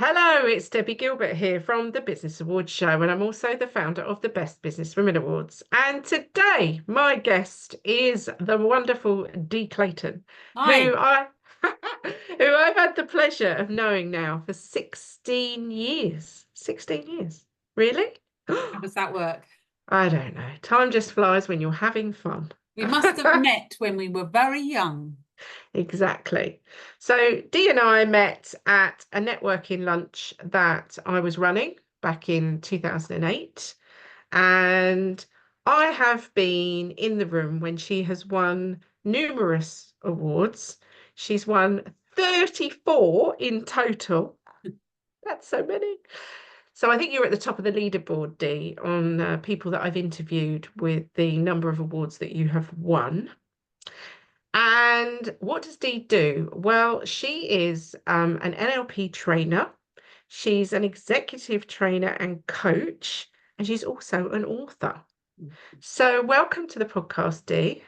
Hello, it's Debbie Gilbert here from the Business Awards show, and I'm also the founder of the Best Business Women Awards. And today, my guest is the wonderful Dee Clayton, Hi. who I who I've had the pleasure of knowing now for 16 years. 16 years. Really? How does that work? I don't know. Time just flies when you're having fun. We must have met when we were very young. Exactly. So Dee and I met at a networking lunch that I was running back in 2008. And I have been in the room when she has won numerous awards. She's won 34 in total. That's so many. So I think you're at the top of the leaderboard, Dee, on people that I've interviewed with the number of awards that you have won. And what does Dee do? Well, she is an NLP trainer. She's an executive trainer and coach, and she's also an author. So, welcome to the podcast, Dee.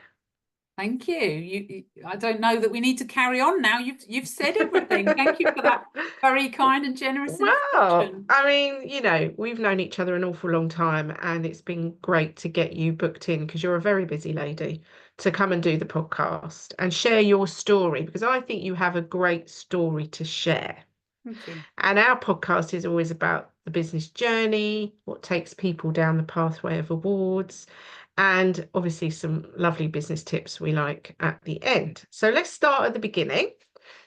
Thank you. I don't know that we need to carry on now. You've said everything. Thank you for that very kind and generous Well, introduction. I mean, we've known each other an awful long time, and it's been great to get you booked in because you're a very busy lady to come and do the podcast and share your story because I think you have a great story to share. Thank you. And our podcast is always about the business journey, what takes people down the pathway of awards, and obviously some lovely business tips we like at the end. So let's start at the beginning.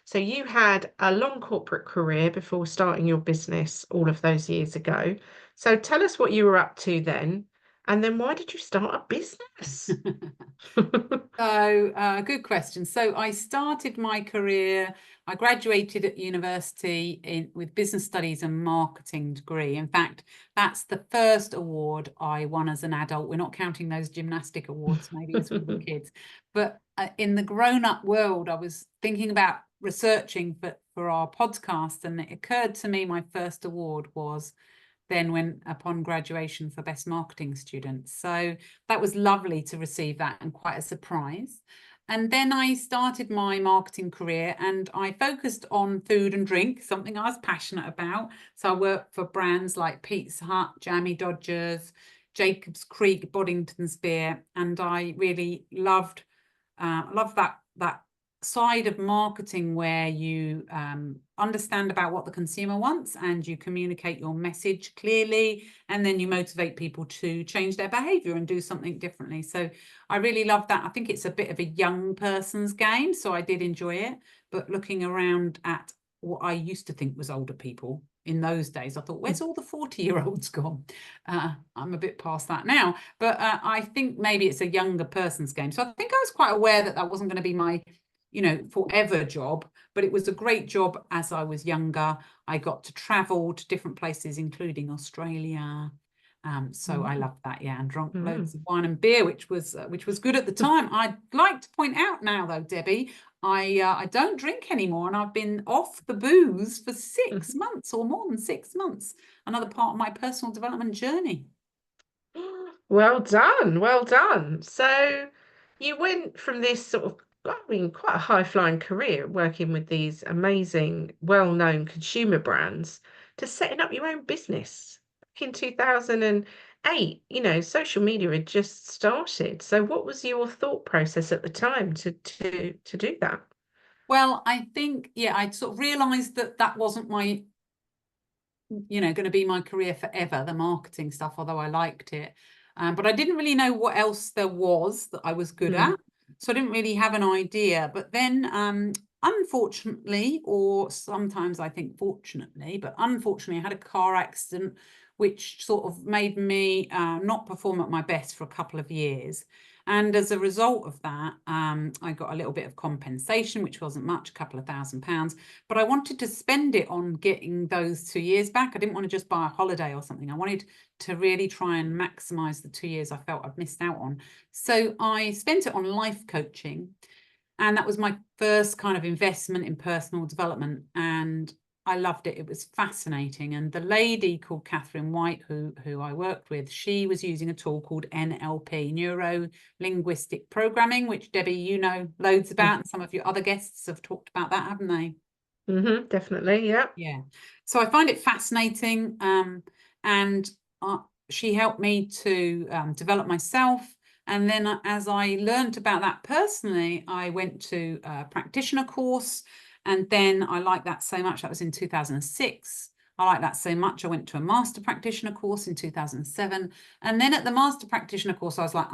So you had a long corporate career before starting your business all of those years ago. So tell us what you were up to then, and then why did you start a business? So, good question. So I started my career, I graduated at university with business studies and marketing degree. In fact, that's the first award I won as an adult. We're not counting those gymnastic awards, maybe as we were kids. But in the grown-up world, I was thinking about researching for our podcast, and it occurred to me my first award was then when upon graduation for best marketing students. So that was lovely to receive that and quite a surprise. And then I started my marketing career and I focused on food and drink, something I was passionate about. So I worked for brands like Pizza Hut, Jammy Dodgers, Jacobs Creek, Boddington's Beer, and I really loved that side of marketing where you understand about what the consumer wants and you communicate your message clearly, and then you motivate people to change their behavior and do something differently. So I really love that. I think it's a bit of a young person's game, so I did enjoy it. But looking around at what I used to think was older people in those days, I thought, where's all the 40-year-olds gone? I'm a bit past that now, but I think maybe it's a younger person's game. So I think I was quite aware that that wasn't going to be my forever job, but it was a great job as I was younger. I got to travel to different places, including Australia. So I loved that, yeah, and drank loads of wine and beer, which was good at the time. I'd like to point out now, though, Debbie, I don't drink anymore, and I've been off the booze for 6 months or more than 6 months. Another part of my personal development journey. Well done, well done. So you went from this sort of, I mean, quite a high-flying career working with these amazing, well-known consumer brands to setting up your own business back in 2008. Social media had just started. So what was your thought process at the time to do that? Well, I think, yeah, I sort of realized that that wasn't my going to be my career forever, the marketing stuff, although I liked it. But I didn't really know what else there was that I was good at. So I didn't really have an idea. But then, unfortunately, or sometimes I think fortunately, but unfortunately, I had a car accident, which sort of made me not perform at my best for a couple of years. And as a result of that, I got a little bit of compensation, which wasn't much, a couple of £1,000. But I wanted to spend it on getting those 2 years back. I didn't want to just buy a holiday or something. I wanted to really try and maximize the 2 years I felt I'd missed out on. So I spent it on life coaching. And that was my first kind of investment in personal development. And I loved it. It was fascinating. And the lady called Catherine White, who I worked with, she was using a tool called NLP, Neuro Linguistic Programming, which Debbie, you know loads about, and some of your other guests have talked about that, haven't they? Definitely. Yeah. Yeah. So I find it fascinating. And she helped me to develop myself. And then as I learned about that personally, I went to a practitioner course. And then I liked that so much. That was in 2006. I liked that so much. I went to a master practitioner course in 2007. And then at the master practitioner course, I was like,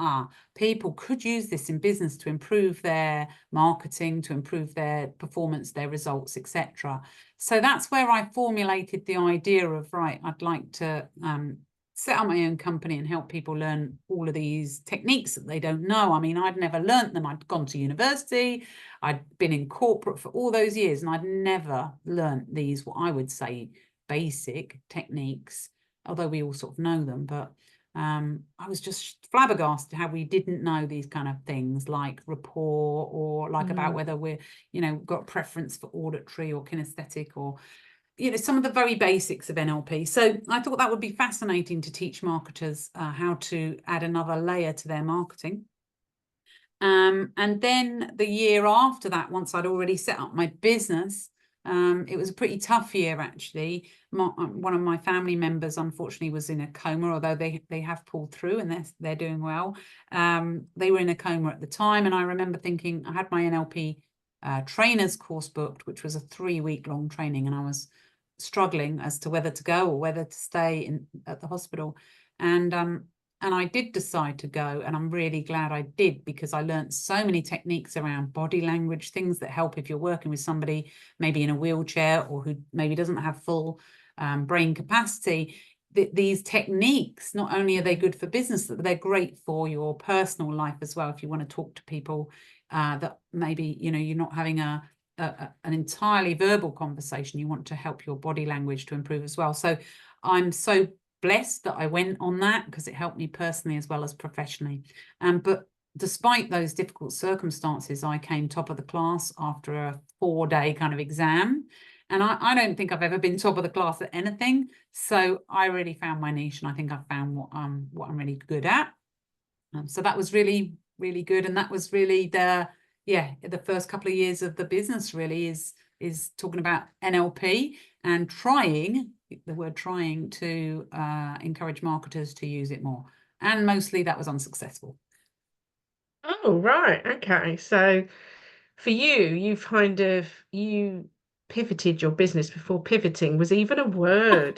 people could use this in business to improve their marketing, to improve their performance, their results, etc. So that's where I formulated the idea of, right, I'd like to set up my own company and help people learn all of these techniques that they don't know. I mean, I'd never learnt them. I'd gone to university. I'd been in corporate for all those years, and I'd never learnt these, what I would say, basic techniques, although we all sort of know them. But I was just flabbergasted how we didn't know these kind of things like rapport, or like about whether we're, got preference for auditory or kinesthetic, or some of the very basics of NLP. So I thought that would be fascinating to teach marketers how to add another layer to their marketing. And then the year after that, once I'd already set up my business, it was a pretty tough year, actually. One of my family members, unfortunately, was in a coma, although they have pulled through and they're doing well. They were in a coma at the time. And I remember thinking, I had my NLP trainers course booked, which was a 3-week-long training. And I was struggling as to whether to go or whether to stay at the hospital. And I did decide to go, and I'm really glad I did, because I learned so many techniques around body language, things that help if you're working with somebody maybe in a wheelchair or who maybe doesn't have full brain capacity. These techniques, not only are they good for business, but they're great for your personal life as well. If you want to talk to people that maybe, you're not having an entirely verbal conversation, you want to help your body language to improve as well. So I'm so blessed that I went on that, because it helped me personally as well as professionally. But despite those difficult circumstances, I came top of the class after a 4-day kind of exam. And I don't think I've ever been top of the class at anything. So I really found my niche, and I think I found what I'm really good at. So that was really, really good. And that was really the first couple of years of the business, really, is talking about NLP and trying to encourage marketers to use it more. And mostly that was unsuccessful. Oh, right. Okay. So for you pivoted your business before pivoting was even a word.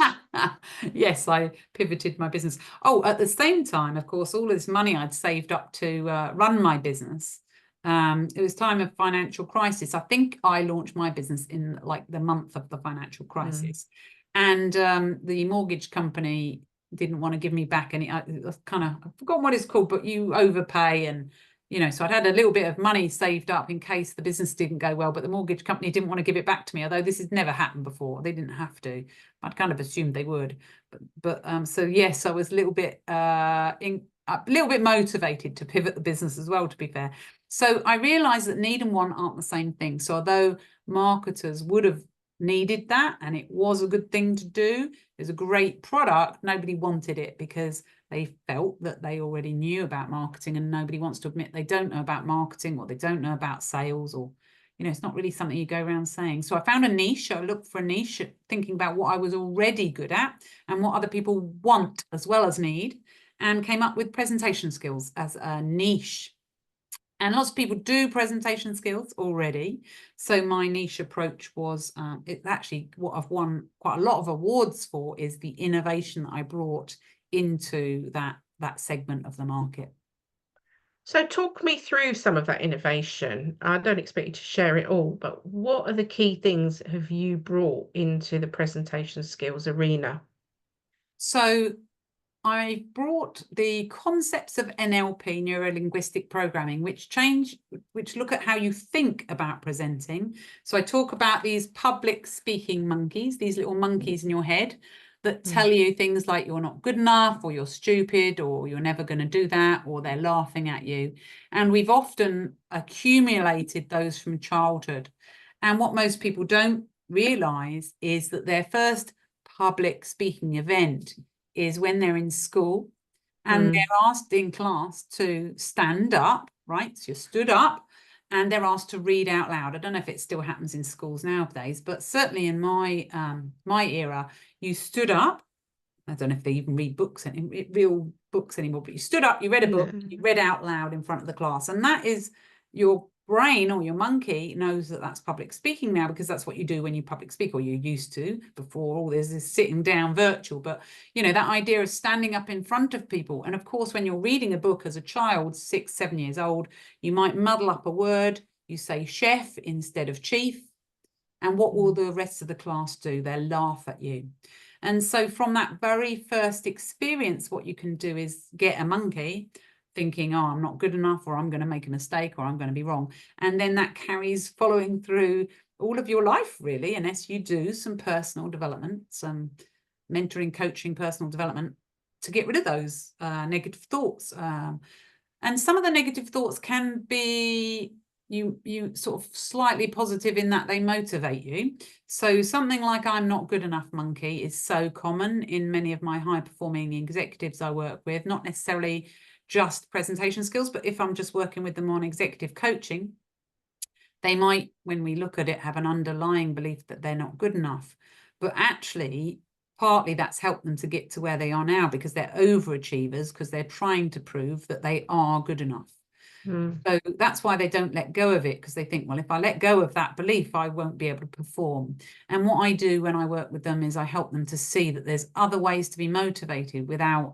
Yes, I pivoted my business. Oh, at the same time, of course, all of this money I'd saved up to run my business. It was time of financial crisis. I think I launched my business in like the month of the financial crisis. And the mortgage company didn't want to give me back any, I've forgotten what it's called, but you overpay. And, so I'd had a little bit of money saved up in case the business didn't go well, but the mortgage company didn't want to give it back to me, although this has never happened before. They didn't have to. I'd kind of assumed they would. So yes, I was a little bit motivated to pivot the business as well, to be fair. So I realized that need and want aren't the same thing. So although marketers would have needed that, and it was a good thing to do, it's a great product, nobody wanted it because they felt that they already knew about marketing, and nobody wants to admit they don't know about marketing, or they don't know about sales, or it's not really something you go around saying. So I found a niche. I looked for a niche, thinking about what I was already good at and what other people want as well as need, and came up with presentation skills as a niche. And lots of people do presentation skills already. So my niche approach was, it's actually what I've won quite a lot of awards for, is the innovation that I brought into that segment of the market. So talk me through some of that innovation. I don't expect you to share it all, but what are the key things have you brought into the presentation skills arena? So I brought the concepts of NLP, neuro-linguistic programming, which look at how you think about presenting. So I talk about these public speaking monkeys, these little monkeys in your head that tell you things like you're not good enough, or you're stupid, or you're never going to do that, or they're laughing at you. And we've often accumulated those from childhood. And what most people don't realize is that their first public speaking event is when they're in school and they're asked in class to stand up, right? So you're stood up and they're asked to read out loud. I don't know if it still happens in schools nowadays, but certainly in my era, you stood up. I don't know if they even read books, real books anymore, but you stood up, you read a book, you read out loud in front of the class. And that is, your brain or your monkey knows that that's public speaking now, because that's what you do when you public speak, or you used to before all this is sitting down virtual. But, you know, that idea of standing up in front of people. And of course, when you're reading a book as a child, 6, 7 years old, you might muddle up a word. You say chef instead of chief. And what will the rest of the class do? They'll laugh at you. And so from that very first experience, what you can do is get a monkey thinking, oh, I'm not good enough, or I'm going to make a mistake, or I'm going to be wrong. And then that carries following through all of your life, really, unless you do some personal development, some mentoring, coaching, personal development to get rid of those negative thoughts. And some of the negative thoughts can be you sort of slightly positive in that they motivate you. So something like I'm not good enough monkey is so common in many of my high performing executives I work with, not necessarily just presentation skills, but if I'm just working with them on executive coaching, they might, when we look at it, have an underlying belief that they're not good enough. But actually, partly that's helped them to get to where they are now, because they're overachievers, because they're trying to prove that they are good enough. So that's why they don't let go of it, because they think, well, if I let go of that belief, I won't be able to perform. And what I do when I work with them is I help them to see that there's other ways to be motivated without,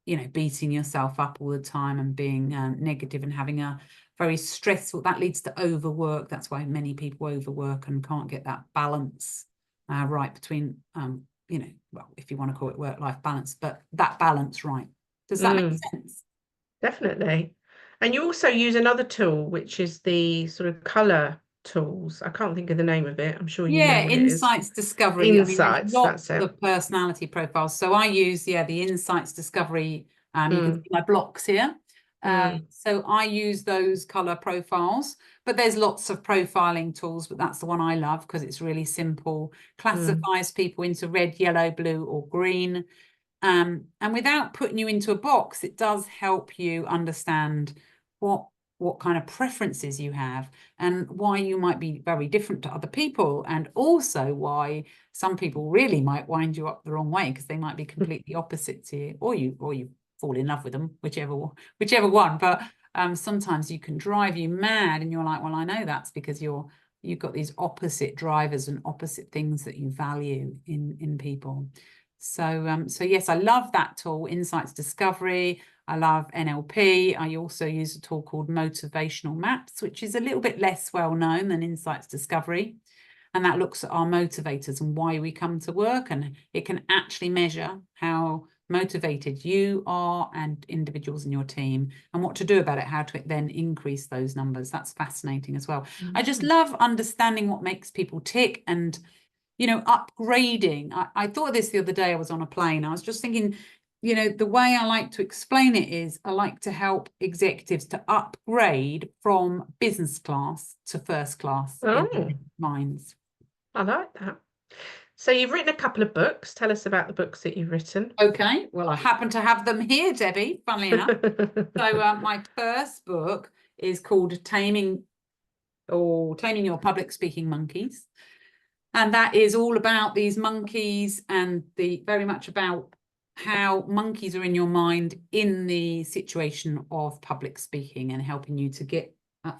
you know, beating yourself up all the time and being negative and having a very stressful, that leads to overwork. That's why many people overwork and can't get that balance right between, you know, well, if you want to call it work-life balance, but that balance right. Does that make sense? Definitely. And you also use another tool, which is the sort of color tools. I can't think of the name of it. I'm sure you know what it is. Insights discovery. Insights, I mean, there's lots that's it. of personality profiles. So I use, the insights discovery. You can see my blocks here. So I use those color profiles, but there's lots of profiling tools, but that's the one I love because it's really simple. Classifies people into red, yellow, blue, or green. And without putting you into a box, it does help you understand what kind of preferences you have and why you might be very different to other people, and also why some people really might wind you up the wrong way because they might be completely opposite to you, or you fall in love with them, whichever one. But sometimes you can drive you mad, and you're like, well, I know that's because you've got these opposite drivers and opposite things that you value in people. So yes, I love that tool, Insights Discovery. I love NLP. I also use a tool called Motivational Maps, which is a little bit less well known than Insights Discovery. And that looks at our motivators and why we come to work. And it can actually measure how motivated you are and individuals in your team, and what to do about it, how to then increase those numbers. That's fascinating as well. I just love understanding what makes people tick and, you know, upgrading. I thought of this the other day. I was on a plane. I was just thinking, you know, the way I like to explain it is I like to help executives to upgrade from business class to first class in their minds. I like that. So you've written a couple of books. Tell us about the books that you've written. Okay. Well, I happen to have them here, Debbie, funnily enough. So my first book is called Taming Your Public Speaking Monkeys. And that is all about these monkeys and very much about how monkeys are in your mind in the situation of public speaking and helping you to get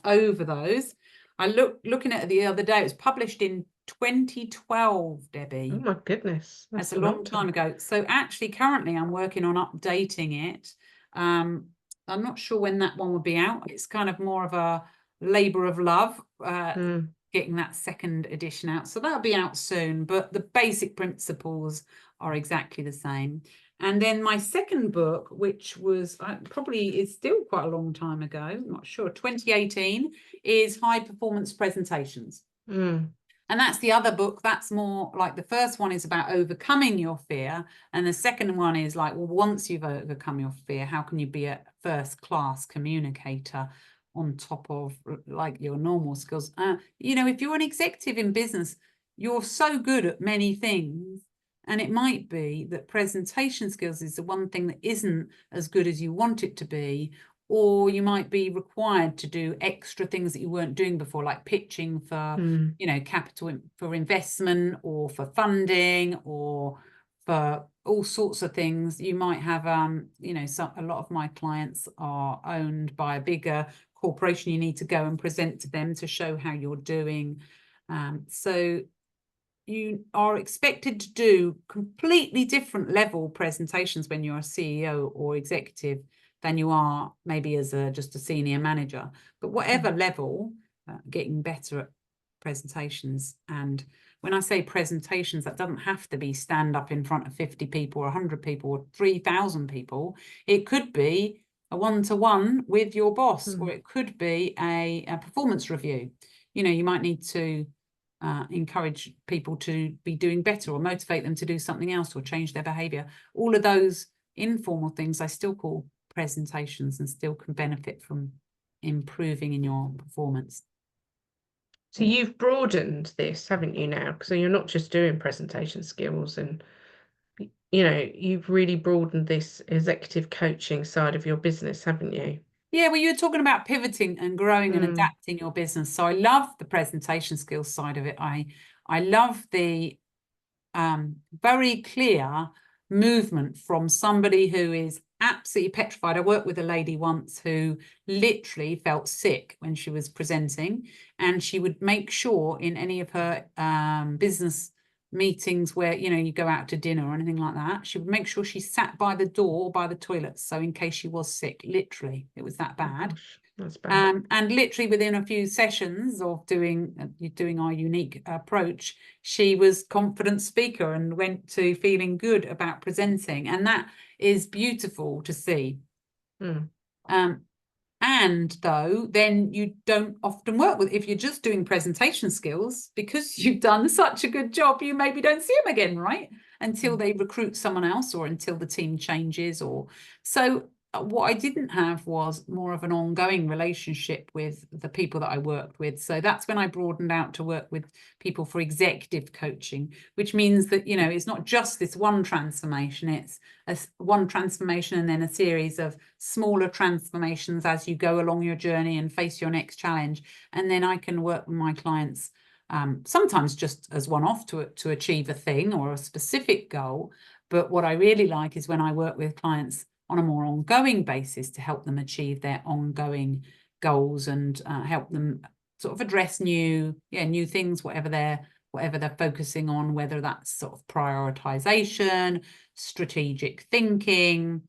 over those. I looking at it the other day. It was published in 2012, Debbie. Oh my goodness. That's a long time ago. So actually currently I'm working on updating it. I'm not sure when that one will be out. It's kind of more of a labor of love, getting that second edition out. So that'll be out soon, but the basic principles are exactly the same. And then my second book, which was probably is still quite a long time ago, I'm not sure, 2018, is High Performance Presentations. And that's the other book. That's more like the first one is about overcoming your fear. And the second one is like, well, once you've overcome your fear, how can you be a first class communicator on top of like your normal skills? You know, if you're an executive in business, you're so good at many things. And it might be that presentation skills is the one thing that isn't as good as you want it to be, or you might be required to do extra things that you weren't doing before, like pitching for, you know, capital for investment or for funding or for all sorts of things. You might have, you know, a lot of my clients are owned by a bigger corporation. You need to go and present to them to show how you're doing. So you are expected to do completely different level presentations when you're a CEO or executive than you are maybe as just a senior manager. But whatever level, getting better at presentations. And when I say presentations, that doesn't have to be stand up in front of 50 people or 100 people or 3,000 people. It could be a one-to-one with your boss, or it could be a performance review. You know, you might need to encourage people to be doing better or motivate them to do something else or change their behavior. All of those informal things I still call presentations and still can benefit from improving in your performance. So you've broadened this, haven't you now? So you're not just doing presentation skills and, you know, you've really broadened this executive coaching side of your business, haven't you? Yeah, well, you were talking about pivoting and growing and adapting your business. So I love the presentation skills side of it. I love the very clear movement from somebody who is absolutely petrified. I worked with a lady once who literally felt sick when she was presenting, and she would make sure in any of her business meetings where, you know, you go out to dinner or anything like that, she would make sure she sat by the door, by the toilet, so in case she was sick, literally, it was that bad. Oh gosh, that's bad. And literally within a few sessions of doing our unique approach, she was confident speaker and went to feeling good about presenting, and that is beautiful to see. And though, then you don't often work with, if you're just doing presentation skills, because you've done such a good job, you maybe don't see them again, right? Until they recruit someone else or until the team changes. Or so what I didn't have was more of an ongoing relationship with the people that I worked with. So that's when I broadened out to work with people for executive coaching, which means that, you know, it's not just this one transformation, it's one transformation and then a series of smaller transformations as you go along your journey and face your next challenge. And then I can work with my clients sometimes just as one-off to achieve a thing or a specific goal. But what I really like is when I work with clients on a more ongoing basis to help them achieve their ongoing goals and help them sort of address new things, whatever they're focusing on, whether that's sort of prioritization, strategic thinking,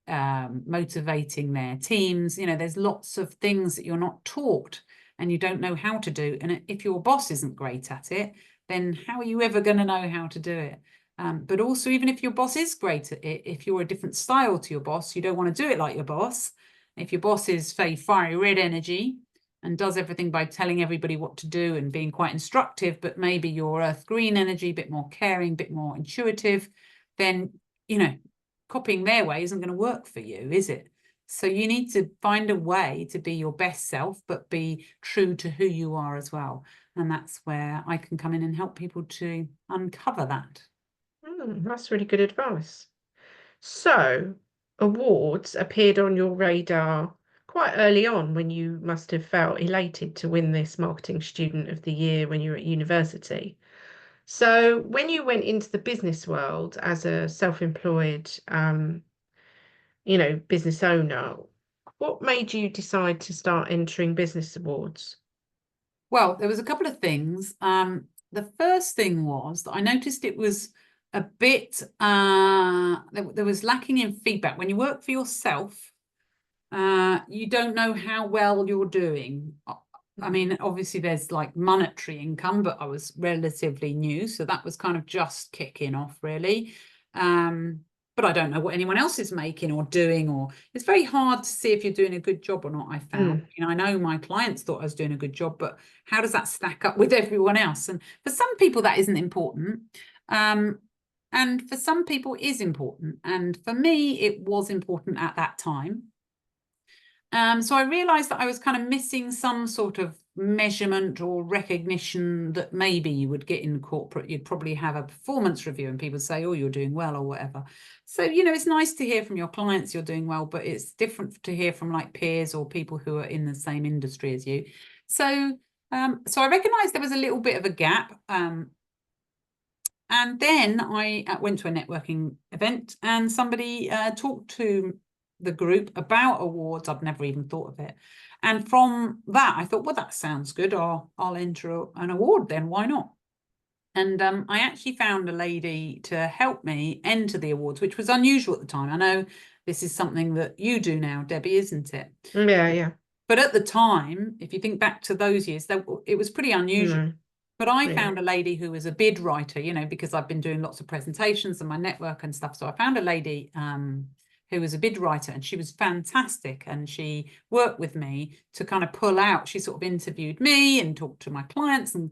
motivating their teams. You know, there's lots of things that you're not taught and you don't know how to do. And if your boss isn't great at it, then how are you ever going to know how to do it? But also, even if your boss is great at it, if you're a different style to your boss, you don't want to do it like your boss. If your boss is very fiery red energy and does everything by telling everybody what to do and being quite instructive, but maybe you're earth green energy, a bit more caring, a bit more intuitive, then, you know, copying their way isn't going to work for you, is it? So you need to find a way to be your best self, but be true to who you are as well. And that's where I can come in and help people to uncover that. That's really good advice. So, awards appeared on your radar quite early on when you must have felt elated to win this Marketing Student of the Year when you were at university. So, when you went into the business world as a self-employed, you know, business owner, what made you decide to start entering business awards? Well, there was a couple of things. The first thing was that I noticed it was a bit, there was lacking in feedback. When you work for yourself, you don't know how well you're doing. I mean, obviously there's like monetary income, but I was relatively new, so that was kind of just kicking off really. But I don't know what anyone else is making or doing, or it's very hard to see if you're doing a good job or not, I found. You know, I know my clients thought I was doing a good job, but how does that stack up with everyone else? And for some people that isn't important. And for some people it is important. And for me, it was important at that time. So I realized that I was kind of missing some sort of measurement or recognition that maybe you would get in corporate. You'd probably have a performance review and people say, oh, you're doing well or whatever. So, you know, it's nice to hear from your clients you're doing well, but it's different to hear from like peers or people who are in the same industry as you. So, so I recognized there was a little bit of a gap. And then I went to a networking event and somebody talked to the group about awards. I'd never even thought of it. And from that, I thought, well, that sounds good. I'll enter an award then. Why not? And I actually found a lady to help me enter the awards, which was unusual at the time. I know this is something that you do now, Debbie, isn't it? Yeah, yeah. But at the time, if you think back to those years, it was pretty unusual. But I Yeah. found a lady who was a bid writer, you know, because I've been doing lots of presentations and my network and stuff. So I found a lady who was a bid writer, and she was fantastic. And she worked with me to kind of pull out. She sort of interviewed me and talked to my clients and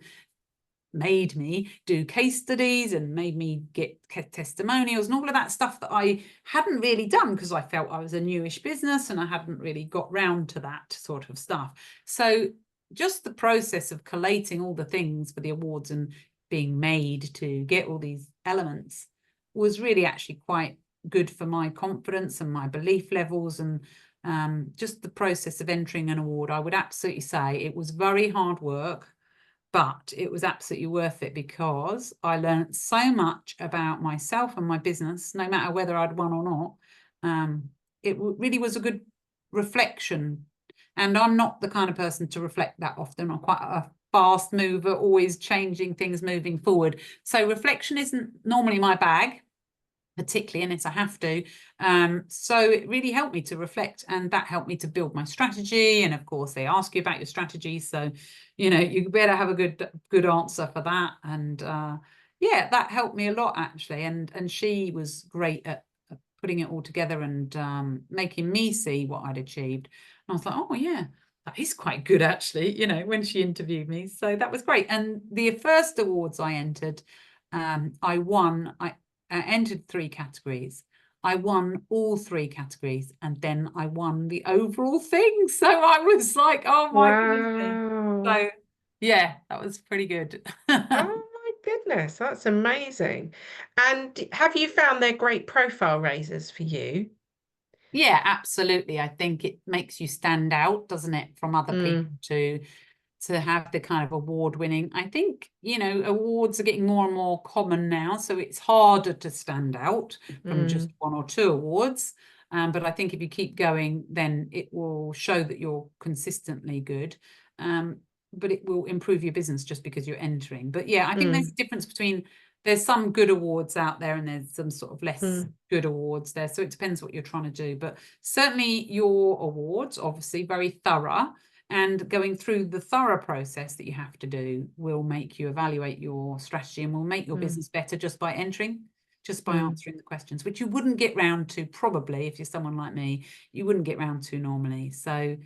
made me do case studies and made me get testimonials and all of that stuff that I hadn't really done because I felt I was a newish business and I hadn't really got round to that sort of stuff. So just the process of collating all the things for the awards and being made to get all these elements was really actually quite good for my confidence and my belief levels. And just the process of entering an award, I would absolutely say it was very hard work, but it was absolutely worth it because I learned so much about myself and my business, no matter whether I'd won or not. It really was a good reflection. And I'm not the kind of person to reflect that often. I'm quite a fast mover, always changing things, moving forward. So reflection isn't normally my bag, particularly, and it's a have to. So it really helped me to reflect, and that helped me to build my strategy. And of course, they ask you about your strategy, so you know you better have a good answer for that. And yeah, that helped me a lot actually. And she was great at putting it all together and making me see what I'd achieved. And I was like, oh yeah, that is quite good actually, you know, when she interviewed me. So that was great. And the first awards I entered, I won. I entered 3 categories. I won all 3 categories, and then I won the overall thing. So I was like, oh my goodness. Wow. So yeah, that was pretty good. Oh my goodness, that's amazing. And have you found they're great profile raisers for you? Yeah, absolutely. I think it makes you stand out, doesn't it, from other people to have the kind of award winning. I think, you know, awards are getting more and more common now, so it's harder to stand out from just 1 or 2 awards. But I think if you keep going, then it will show that you're consistently good. But it will improve your business just because you're entering. But yeah, I think there's a difference between, there's some good awards out there and there's some sort of less good awards there. So it depends what you're trying to do. But certainly your awards, obviously very thorough, and going through the thorough process that you have to do will make you evaluate your strategy and will make your business better just by entering, just by answering the questions, which you wouldn't get round to probably if you're someone like me, you wouldn't get round to normally. So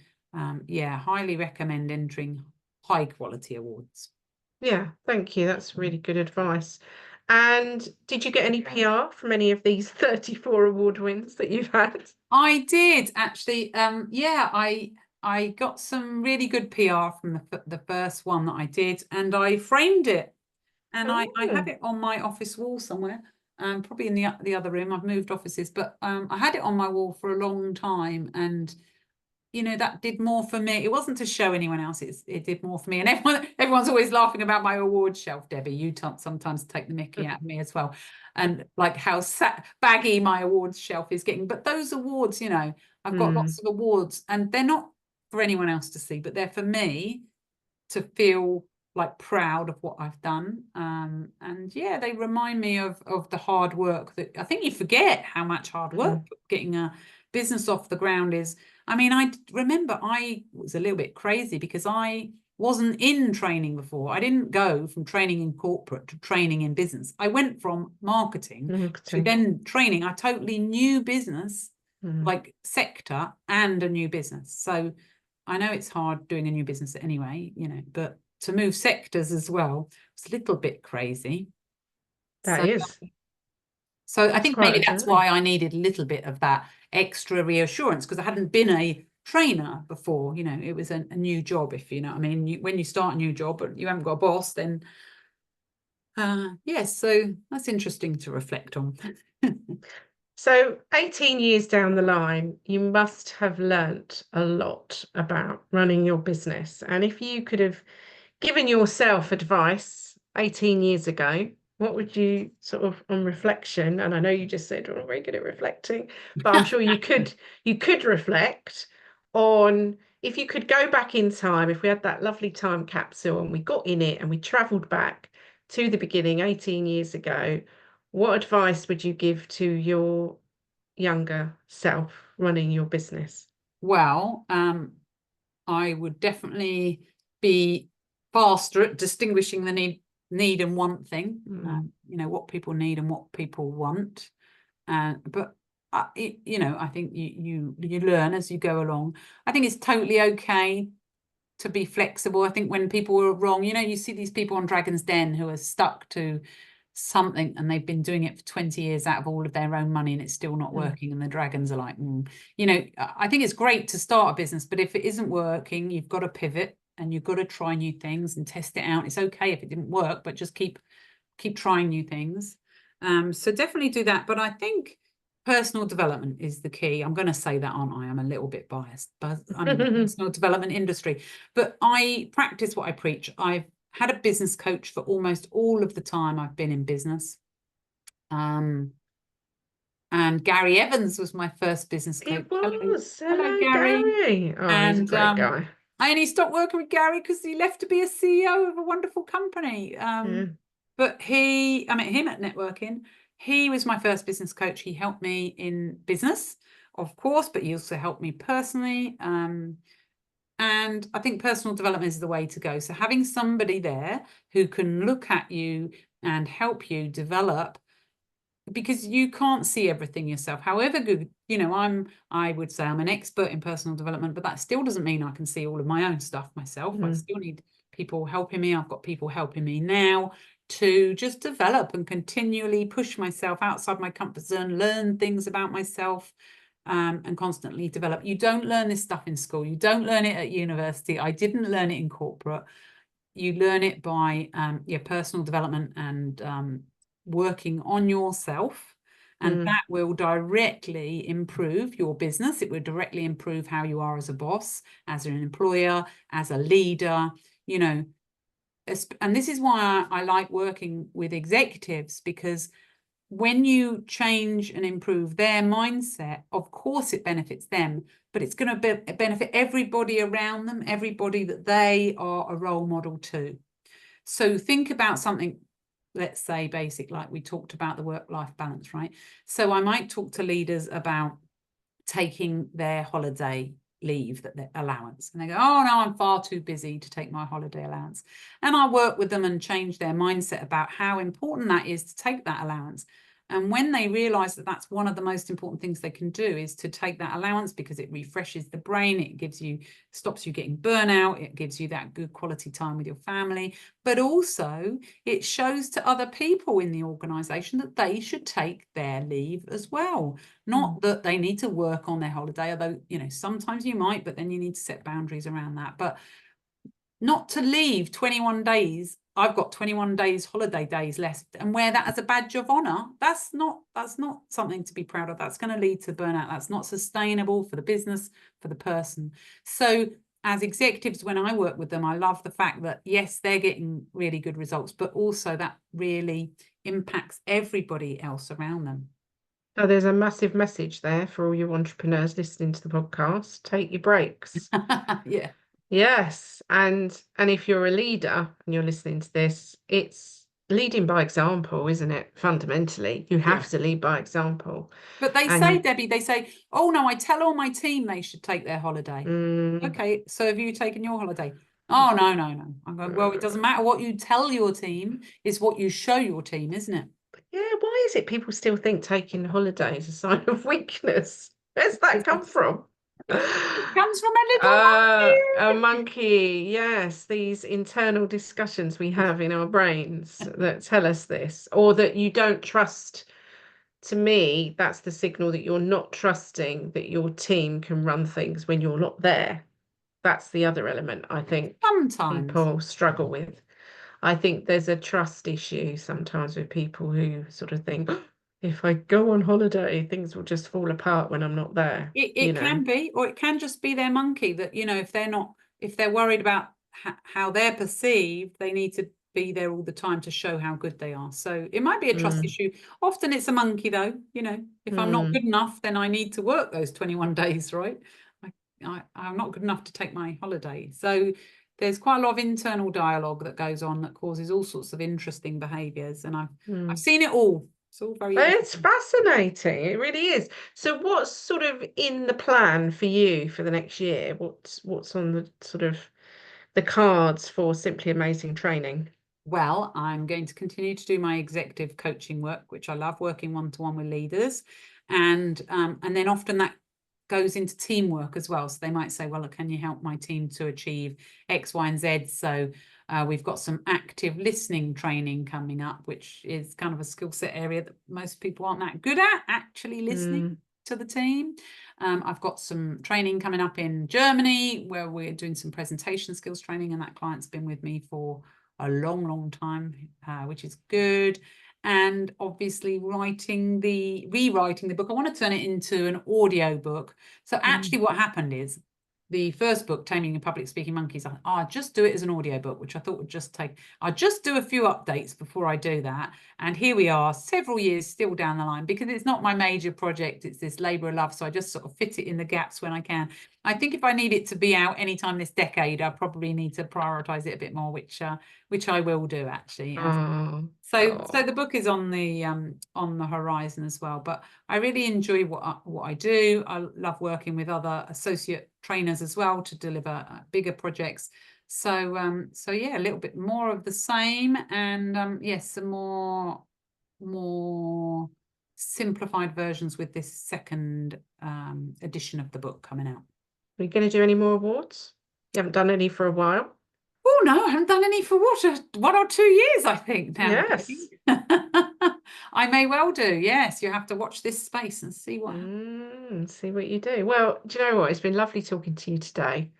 yeah, highly recommend entering high quality awards. Yeah, thank you. That's really good advice. And did you get any PR from any of these 34 award wins that you've had? I did actually. Yeah, I got some really good PR from the first one that I did, and I framed it, and I have it on my office wall somewhere. Probably in the other room. I've moved offices, but I had it on my wall for a long time, and you know, that did more for me. It wasn't to show anyone else. It did more for me. And everyone's always laughing about my award shelf, Debbie. You sometimes take the mickey out of me as well. And like how baggy my awards shelf is getting. But those awards, you know, I've got lots of awards and they're not for anyone else to see, but they're for me to feel like proud of what I've done. And yeah, they remind me of the hard work that I think you forget how much hard work getting a business off the ground is. I mean, I remember I was a little bit crazy because I wasn't in training before. I didn't go from training in corporate to training in business. I went from marketing to then training. I totally new business, like sector and a new business. So I know it's hard doing a new business anyway, you know, but to move sectors as well, it's a little bit crazy. That is. So I think maybe that's why I needed a little bit of that extra reassurance, because I hadn't been a trainer before. You know, it was a new job, if you know what I mean. When you start a new job but you haven't got a boss, then yes, so that's interesting to reflect on. So 18 years down the line, you must have learnt a lot about running your business. And if you could have given yourself advice 18 years ago, what would you sort of, on reflection, and I know you just said you're not very good at reflecting, but I'm sure you could reflect on, if you could go back in time, if we had that lovely time capsule and we got in it and we traveled back to the beginning 18 years ago, what advice would you give to your younger self running your business? Well, I would definitely be faster at distinguishing the need and want thing. You know, what people need and what people want. But you know, I think you learn as you go along. I think it's totally okay to be flexible. I think when people are wrong, you know, you see these people on Dragon's Den who are stuck to something and they've been doing it for 20 years out of all of their own money and it's still not working, and the dragons are like, you know, I think it's great to start a business, but if it isn't working, you've got to pivot and you've got to try new things and test it out. It's okay if it didn't work, but just keep trying new things. So definitely do that. But I think personal development is the key. I'm going to say that, aren't I? I'm a little bit biased, but I'm in the personal development industry, but I practice what I preach. I've had a business coach for almost all of the time I've been in business. And Gary Evans was my first business coach. It was. Hello, Hello, Gary. Gary. Oh, And he's a great guy. I only stopped working with Gary because he left to be a CEO of a wonderful company. But I met him at networking. He was my first business coach. He helped me in business, of course, but he also helped me personally. And I think personal development is the way to go. So having somebody there who can look at you and help you develop, because you can't see everything yourself. However good, you know, I would say I'm an expert in personal development, but that still doesn't mean I can see all of my own stuff myself. I still need people helping me. I've got people helping me now to just develop and continually push myself outside my comfort zone, learn things about myself, and constantly develop. You don't learn this stuff in school. You don't learn it at university. I didn't learn it in corporate. You learn it by your personal development and working on yourself, and that will directly improve your business. It will directly improve how you are as a boss, as an employer, as a leader, you know. And this is why I like working with executives, because when you change and improve their mindset, of course it benefits them, but it's going to benefit everybody around them, everybody that they are a role model to. So think about something, let's say basic, like we talked about the work-life balance, right? So I might talk to leaders about taking their holiday leave, that their allowance, and they go, oh no, I'm far too busy to take my holiday allowance. And I work with them and change their mindset about how important that is to take that allowance. And when they realize that that's one of the most important things they can do is to take that allowance, because it refreshes the brain, it stops you getting burnout, it gives you that good quality time with your family, but also it shows to other people in the organization that they should take their leave as well. Not that they need to work on their holiday, although, you know, sometimes you might, but then you need to set boundaries around that. But not to leave 21 days. I've got 21 days holiday days left and wear that as a badge of honor. That's not something to be proud of. That's going to lead to burnout. That's not sustainable for the business, for the person. So as executives, when I work with them, I love the fact that, yes, they're getting really good results, but also that really impacts everybody else around them. So there's a massive message there for all you entrepreneurs listening to the podcast. Take your breaks. Yeah. Yes. And if you're a leader and you're listening to this, it's leading by example, isn't it? Fundamentally, you have to lead by example. But they say, Debbie, they say, oh no, I tell all my team they should take their holiday. Okay, so have you taken your holiday? Oh, no. I'm going, well, it doesn't matter what you tell your team, it's what you show your team, isn't it? Yeah, why is it people still think taking holiday is a sign of weakness? Where's that come from? It comes from a little monkey. A monkey, yes, these internal discussions we have in our brains that tell us this, or that you don't trust to me, that's the signal that you're not trusting that your team can run things when you're not there. That's the other element I think Sometimes. people struggle with. I think there's a trust issue sometimes with people who sort of think, if I go on holiday, things will just fall apart when I'm not there, It can be, or it can just be their monkey that, if they're worried about how they're perceived, they need to be there all the time to show how good they are. So it might be a trust Mm, issue. Often it's a monkey though, if I'm not good mm, enough, then I need to work those 21 days, right? I'm not good enough to take my holiday. So there's quite a lot of internal dialogue that goes on that causes all sorts of interesting behaviors. And I've mm. seen it all. It's all very It's interesting. fascinating. It really is. So what's sort of in the plan for you for the next year? What's on the sort of the cards for Simply Amazing training? Well, I'm going to continue to do my executive coaching work, which I love, working one-to-one with leaders. And then often that goes into teamwork as well. So they might say, well, can you help my team to achieve X, Y, and Z? So we've got some active listening training coming up, which is kind of a skill set area that most people aren't that good at, actually listening Mm, to the team. I've got some training coming up in Germany where we're doing some presentation skills training, and that client's been with me for a long, long time, which is good. And obviously rewriting the book. I want to turn it into an audio book. So mm. actually what happened is the first book, Taming Your Public Speaking Monkeys, I'll just do it as an audio book, which I thought would just take, I'll just do a few updates before I do that. And here we are, several years still down the line, because it's not my major project. It's this labor of love. So I just sort of fit it in the gaps when I can. I think if I need it to be out anytime this decade, I probably need to prioritize it a bit more, which I will do actually. Oh, So the oh. book is on the horizon as well. But I really enjoy what I do. I love working with other associate trainers as well to deliver bigger projects. So yeah, a little bit more of the same, and yes, some more simplified versions with this second edition of the book coming out. Are you going to do any more awards? You haven't done any for a while. Oh no, I haven't done any for 1 or 2 years, I think now, Debbie. Yes. I may well do. Yes, you have to watch this space and see what happens. See what you do. Well, do you know what? It's been lovely talking to you today.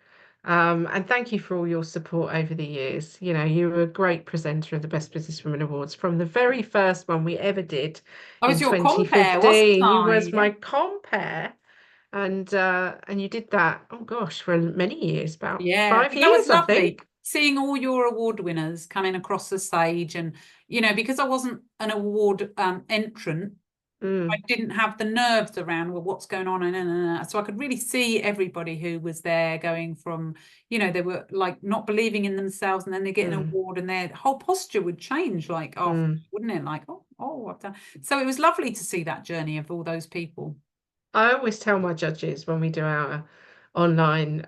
And thank you for all your support over the years. You know, you were a great presenter of the Best Businesswoman Awards from the very first one we ever did I was in your compere, wasn't 2015. You I? was Yeah. my compere, and you did that, oh gosh, for many years, about Yeah, five but that was years, I lovely think. seeing all your award winners coming across the stage. And, because I wasn't an award entrant, I Mm, didn't have the nerves around, well, what's going on, and so I could really see everybody who was there going from, they were like not believing in themselves, and then they get an mm, award, and their whole posture would change, like after, mm. wouldn't it? Like, oh, I've done. So it was lovely to see that journey of all those people. I always tell my judges when we do our online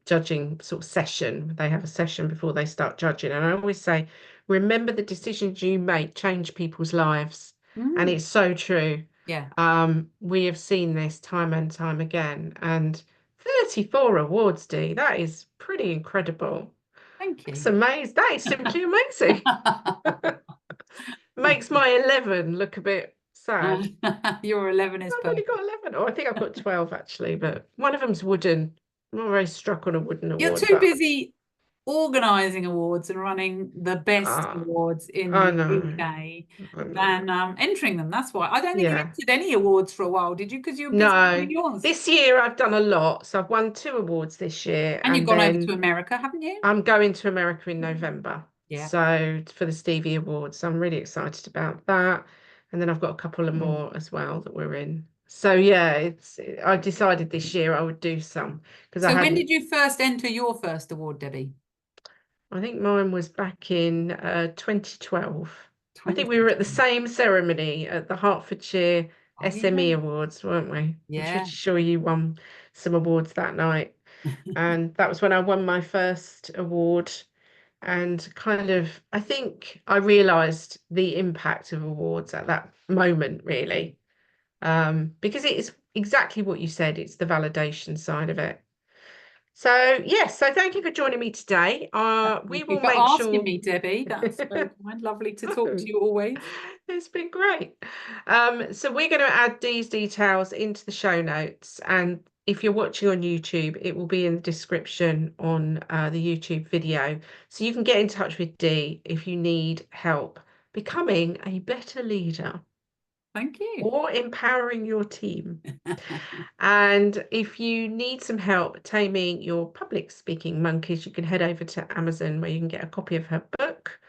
judging sort of session, they have a session before they start judging, and I always say, remember the decisions you make change people's lives. And Mm, it's so true. yeah, We have seen this time and time again. And 34 awards, Dee, that is pretty incredible. thank That's you. amazing. That is simply amazing. Makes my 11 look a bit sad. Your 11 is I've only perfect. got 11. Oh, I think I've got 12 actually, but one of them's wooden. I'm not very struck on a wooden You're award, too but busy organising awards and running the best ah, awards in I the know. UK I know. than entering them. That's why. I don't think you Yeah. entered any awards for a while, did you? Because you were busy doing No. yours. This year I've done a lot. So I've won two awards this year, And you've and gone over to then America, haven't you? I'm going to America in November. Yeah. So for the Stevie Awards, so I'm really excited about that. And then I've got a couple of Mm. more as well that we're in. So yeah, I decided this year I would do some because I So when hadn't. did you first enter your first award, Debbie? I think mine was back in 2012. I think we were at the 2020. same ceremony at the Hertfordshire Oh SME yeah. Awards, weren't we? I'm pretty Yeah. sure you won some awards that night. And that was when I won my first award. And kind of, I think I realised the impact of awards at that moment, really. Because it is exactly what you said, it's the validation side of it. So yes, so thank you for joining me today. We Thank you will for make asking sure. me, Debbie. That's very kind. Lovely to talk to you always. It's been great. So we're going to add Dee's details into the show notes, and if you're watching on YouTube, it will be in the description on the YouTube video. So you can get in touch with Dee if you need help becoming a better leader Thank you. or empowering your team. And if you need some help taming your public speaking monkeys, you can head over to Amazon where you can get a copy of her book.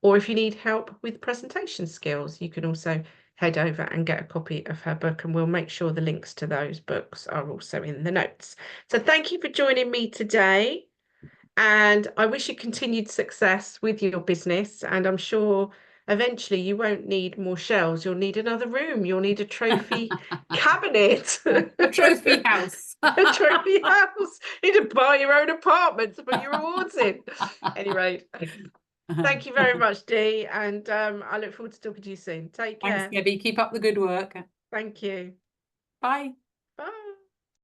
Or if you need help with presentation skills, you can also head over and get a copy of her book, and we'll make sure the links to those books are also in the notes. So thank you for joining me today. And I wish you continued success with your business. And I'm sure eventually you won't need more shelves. You'll need another room. You'll need a trophy cabinet. A trophy house. A trophy house. You need to buy your own apartment to put your awards in. Anyway, thank you very much, Dee. And I look forward to talking to you soon. Take Thanks, care. Debbie. Keep up the good work. Thank you. Bye.